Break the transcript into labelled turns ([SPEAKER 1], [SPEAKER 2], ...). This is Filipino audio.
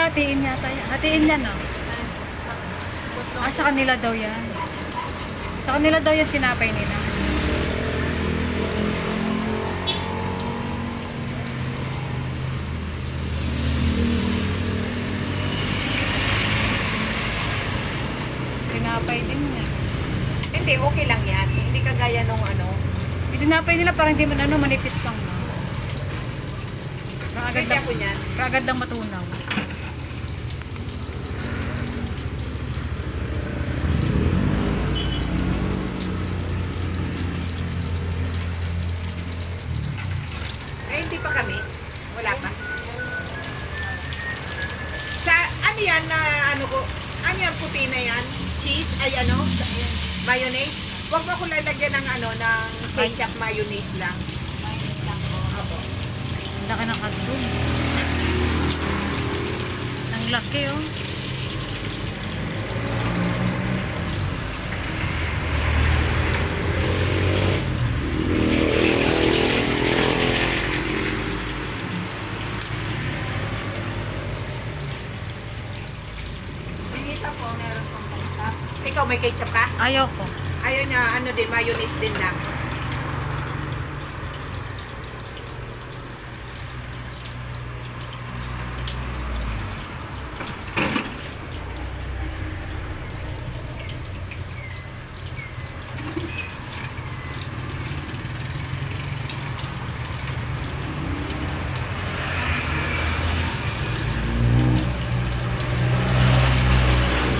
[SPEAKER 1] hatiin yata yan. Hatiin yan, no? Ah, sa kanila daw yan. Sa kanila daw yan tinapay nila. Tinapay din yan.
[SPEAKER 2] Hindi, okay lang yan. Hindi kagaya nung ano.
[SPEAKER 1] Yung tinapay nila parang hindi man ano, manipis lang. Parang agad
[SPEAKER 2] Pwede
[SPEAKER 1] lang,
[SPEAKER 2] ako niyan.
[SPEAKER 1] parang agad lang matunaw.
[SPEAKER 2] Eh, hindi pa kami. Wala pa. Sa, ano yan na, ano ko, ano yan puti na yan? Cheese, ay ano? Mayonnaise? Huwag mo ko lalagyan ng ano, ng ketchup mayonnaise lang. Mayonnaise lang po. Opo.
[SPEAKER 1] Ang laki ng hotdog. Ang laki, oh.
[SPEAKER 2] Yung isa po, meron pong ketchup. Ikaw may ketchup ka?
[SPEAKER 1] Ayoko.
[SPEAKER 2] Ayaw niya, ano din, mayonnaise din lang.